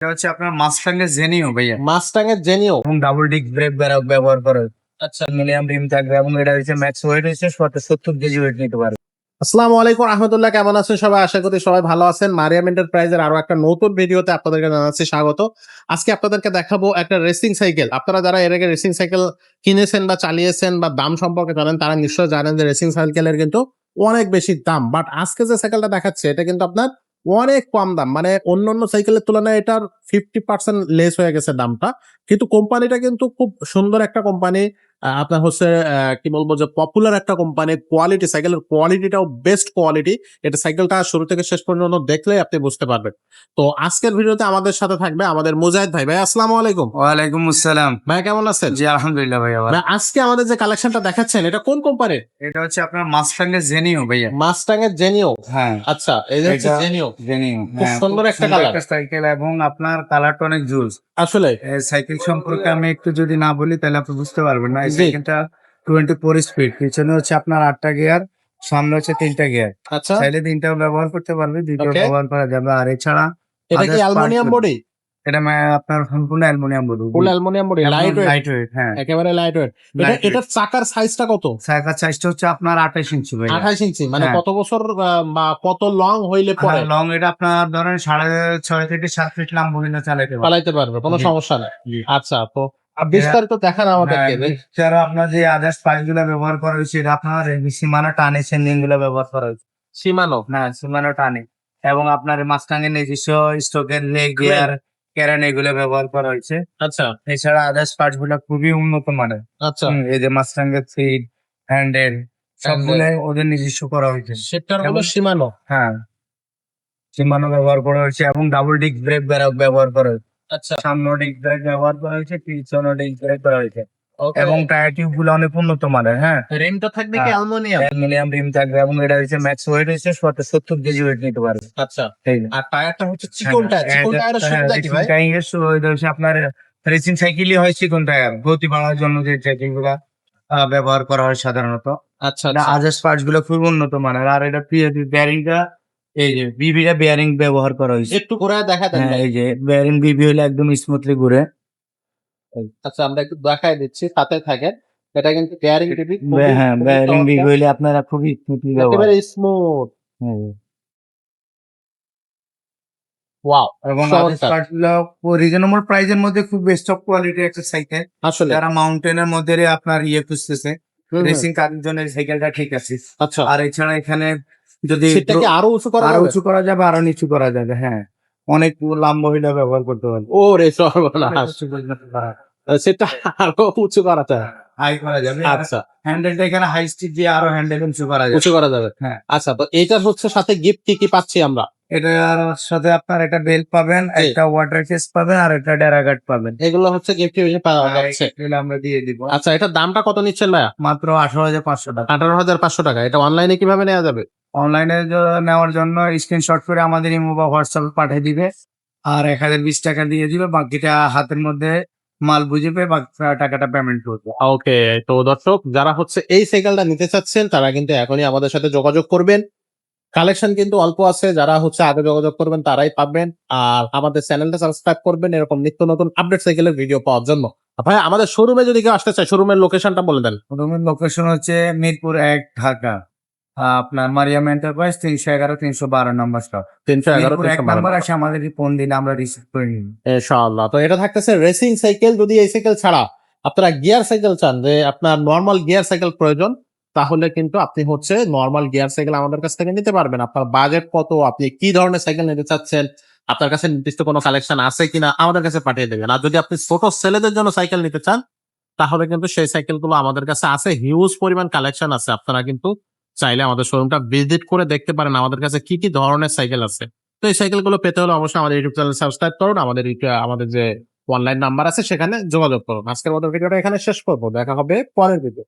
এটা হচ্ছে আপনার মাস্টাং এর জেনিও ভাইয়া, মাস্টাং এর জেনিও এবং ডাবল ডিস্ক ব্রেক ব্যবহার করে। আচ্ছা। অ্যালুমিনিয়াম রিম থাকবে এবং এটা হচ্ছে ম্যাক্স ওয়েট হচ্ছে 70 কেজি ওয়েট নিতে পারবে। আসসালামু আলাইকুম রহমতুল্লাহ, কেমন আছেন সবাই? আশা করি সবাই ভালো আছেন। মারিয়াম এন্টারপ্রাইজের আরো একটা নতুন ভিডিওতে আপনাদেরকে জানাচ্ছি স্বাগত। আজকে আপনাদেরকে দেখাবো একটা রেসিং সাইকেল। আপনারা যারা এর আগে রেসিং সাইকেল কিনেছেন বা চালিয়েছেন বা দাম সম্পর্কে জানেন, তারা নিশ্চয় জানেন যে রেসিং সাইকেলের কিন্তু অনেক বেশি দাম। বাট আজকে যে সাইকেলটা দেখাচ্ছে এটা কিন্তু আপনার অনেক কম দাম, মানে অন্যান্য সাইকেলের তুলনায় এটার 50% লেস হয়ে গেছে দামটা। কিন্তু কোম্পানিটা কিন্তু খুব সুন্দর একটা কোম্পানি। আপনার হচ্ছে কি বলবো যে পপুলার একটা কোম্পানি। কোয়ালিটি, সাইকেলের কোয়ালিটিটাও বেস্ট কোয়ালিটি। এটা সাইকেলটা শুরু থেকে শেষ পর্যন্ত দেখলে আপনি বুঝতে পারবেন। তো আজকের ভিডিওতে আমাদের সাথে থাকবে আমাদের মুজাহিদ ভাই। ভাই আসসালামু আলাইকুম। ওয়ালাইকুম আসসালাম। ভাই কেমন আছেন? জি আলহামদুলিল্লাহ ভাইয়া ভালো। ভাই আজকে আমাদের যে কালেকশনটা দেখাচ্ছেন এটা কোন কোম্পানির? এটা হচ্ছে আপনার মাস্টাং এর জেনিও ভাইয়া। মাস্টাং এর জেনিও। হ্যাঁ, আচ্ছা, এই যে হচ্ছে এটা জেনিও। জেনিও, খুব হ্যাঁ, সুন্দর একটা কালার সাইকেল এবং আপনার কালারটা অনেক জুস। আসলে। সাইকেল সম্পর্কে আমি একটু যদি না বলি তাহলে আপনি বুঝতে পারবেন না। এই জি। সাইকেলটা 24 স্পিড, পিছনে হচ্ছে আপনার 8টা গিয়ার, সামনে হচ্ছে 3টা গিয়ার। আচ্ছা, চাইলে 3টাও ব্যবহার করতে পারবে, 2টাও ওকে। ব্যবহার করা যাবে। আর এছাড়া এটা কি others অ্যালুমিনিয়াম part- বডি? এটা আপনার সম্পূর্ণ অ্যালুমিনিয়াম বডি, ফুল aluminium body, light weight, light weight. হ্যাঁ, একেবারে লাইট ওয়েট। এটা লাইট ওয়েট। এটার চাকার সাইজটা কত? সাইকেল সাইজটা হচ্ছে আপনার 28 ইঞ্চি ভাইয়া। 28 ইঞ্চি, মানে হ্যাঁ। কত বছর বা কত লং হইলে পরে লং এটা আপনার ধরেন 6.5 থেকে 7 ফিট লাম্বরগিনি চালাতে পারবে। চালাইতে পারবে, কোনো জি, সমস্যা নাই। জি। আচ্ছা, তো বিস্তারিত দেখান আমাদেরকে। এছাড়া আপনার যে আদার্স পাইপ গুলা ব্যবহার করা হয়েছে, এটা আপনার সীমানা টানে সেন্ডিং গুলা ব্যবহার করা হয়েছে। সীমানো। না, সীমানা টানে এবং আপনার মাস্টাং এর নিজস্ব স্টকের লেগ গিয়ার, ক্যারেন এগুলো ব্যবহার করা হয়েছে। আচ্ছা এছাড়া আদার্স পার্টস গুলা খুবই উন্নত মানের। আচ্ছা, এই যে মাস্টাং এর সিট, হ্যান্ডেল সবগুলো ওদের নিজস্ব করা হয়েছে। সেটার হলো এবং- সীমানো। হ্যাঁ, সীমানো ব্যবহার করা হয়েছে এবং ডাবল ডিস্ক ব্রেক ব্যবহার করা হয়েছে। আচ্ছা, সামনে ডিস্ক ব্রেক ব্যবহার করা হয়েছে, পিছনে ডিস্ক ব্রেক করা হয়েছে ওকে। এবং টায়ার টিউব গুলো অনেক উন্নত মানের। হ্যাঁ, রিমটা থাকবে কি হ্যাঁ। অ্যালুমিনিয়াম? অ্যালুমিনিয়াম রিম থাকবে এবং এটা হচ্ছে ম্যাক্স ওয়েট হচ্ছে 70 কেজি ওয়েট নিতে পারবে। আচ্ছা, এই যে। আর টায়ারটা হচ্ছে চিকন টায়ার। চিকন টায়ারের সুবিধা কি ভাই? এটা হচ্ছে আপনার রেসিং সাইকেলই হয় চিকন টায়ার, গতি বাড়ানোর জন্য যে সাইকেল গুলা ব্যবহার করা হয় সাধারণত। আচ্ছা আচ্ছা, আদার্স পার্টস গুলো খুব উন্নত মানের। আর এটা বেয়ারিংটা, এই যে বিবিটা বেয়ারিং ব্যবহার করা হয়েছে। একটু ঘুরে দেখা দেন হ্যাঁ, ভাই। এই যে বেয়ারিং বিবি হলে একদম স্মুথলি ঘুরে। আচ্ছা, আমরা একটু দেখাই দিচ্ছি, সাথে থাকেন। এটা কিন্তু বেয়ারিং টিভি হ্যাঁ, বেয়ারিং বিবি হলে আপনারা খুবই স্মুথলি ব্যবহার। একেবারে স্মুথ। হ্যাঁ। ওয়াও, এবং আদার্স চমৎকার। পার্ট গুলো রিজনেবল প্রাইসের মধ্যে খুব বেস্ট অফ কোয়ালিটি একটা সাইকেল। আসলে যারা মাউন্টেনের মধ্যে আপনার খুঁজতেছে, হুম, হুম। রেসিং কারের জন্য এই সাইকেলটা ঠিক আছে। আচ্ছা, আর এছাড়া এখানে যদি সেটা কি আরো উঁচু করা আরো যাবে? উঁচু করা যাবে, আরো নিচু করা যাবে। হ্যাঁ, অনেক লম্বা হইলে ব্যবহার করতে পারবে। ওরে সর্বনাশ, সেটা আরো উঁচু করা যায়। হাই করা যাবে। আচ্ছা, হ্যান্ডেলটা এখানে হাই স্টিচ দিয়ে আরো হ্যান্ডেল উঁচু করা যাবে। উঁচু করা যাবে। হ্যাঁ। আচ্ছা, তো এইটার হচ্ছে সাথে গিফট কি কি পাচ্ছি আমরা? এটার সাথে আপনার একটা বেল্ট পাবেন, জি। একটা ওয়াটার কেস পাবেন, আর একটা ডেরা গার্ড পাবেন। এগুলো হচ্ছে গিফট হিসেবে পাওয়া যাচ্ছে। এগুলো আমরা দিয়ে দিব আচ্ছা, এটার দামটা কত নিচ্ছেন ভাইয়া? মাত্র 18,500 টাকা। 18,500 টাকা। এটা অনলাইনে কিভাবে নেওয়া যাবে? অনলাইনে নেওয়ার জন্য স্ক্রিনশট করে আমাদের ইমো বা হোয়াটসঅ্যাপে পাঠিয়ে দিবে, আর 1020 টাকা দিয়ে দিবে। বাকিটা হাতের মধ্যে মাল বুঝে পেয়ে বাকি টাকাটা পেমেন্ট করবে। ওকে, তো দর্শক যারা হচ্ছে এই সাইকেলটা নিতে চাচ্ছেন তারা কিন্তু এখনই আমাদের সাথে যোগাযোগ করবেন। কালেকশন কিন্তু অল্প আছে, যারা হচ্ছে আগে যোগাযোগ করবেন তারাই পাবেন। আর আমাদের চ্যানেলটা সাবস্ক্রাইব করবেন এরকম নিত্য নতুন আপডেট সাইকেলের ভিডিও পাওয়ার জন্য। ভাই আমাদের শোরুমে যদি কেউ আসতে চায়, শোরুমের লোকেশনটা বলে দেন। রুমের লোকেশন হচ্ছে মিরপুর 1, ঢাকা। আপনার মারিয়াম এন্টারপ্রাইজ 311-312 নম্বর স্টপ। 311 মিরপুর 1 নাম্বার আসে, আমাদের ফোন দিলে আমরা রিসিভ করে নিব। ইনশাআল্লাহ। তো এটা থাকতেছে রেসিং সাইকেল। যদি এই সাইকেল ছাড়া আপনারা গিয়ার সাইকেল চান, যে আপনার নর্মাল গিয়ার সাইকেল প্রয়োজন, তাহলে কিন্তু আপনি হচ্ছে নর্মাল গিয়ার সাইকেল আমাদের কাছ থেকে নিতে পারবেন। আপনার বাজেট কত, আপনি কি ধরনের সাইকেল নিতে চাচ্ছেন, আপনার কাছে নির্দিষ্ট কোনো কালেকশন আছে কিনা আমাদের কাছে পাঠিয়ে দেবেন। আর যদি আপনি ছোট ছেলেদের জন্য সাইকেল নিতে চান, তাহলে কিন্তু সেই সাইকেলগুলো আমাদের কাছে আছে, হিউজ পরিমাণ কালেকশন আছে। আপনারা কিন্তু চাইলে আমাদের শোরুমটা ভিজিট করে দেখতে পারেন আমাদের কাছে কি কি ধরনের সাইকেল আছে। তো এই সাইকেলগুলো পেতে হলে অবশ্যই আমাদের ইউটিউব চ্যানেল সাবস্ক্রাইব করুন, আমাদের যে অনলাইন নাম্বার আছে সেখানে যোগাযোগ করুন। আজকের মতো ভিডিওটা এখানে শেষ করবো, দেখা হবে পরের ভিডিও।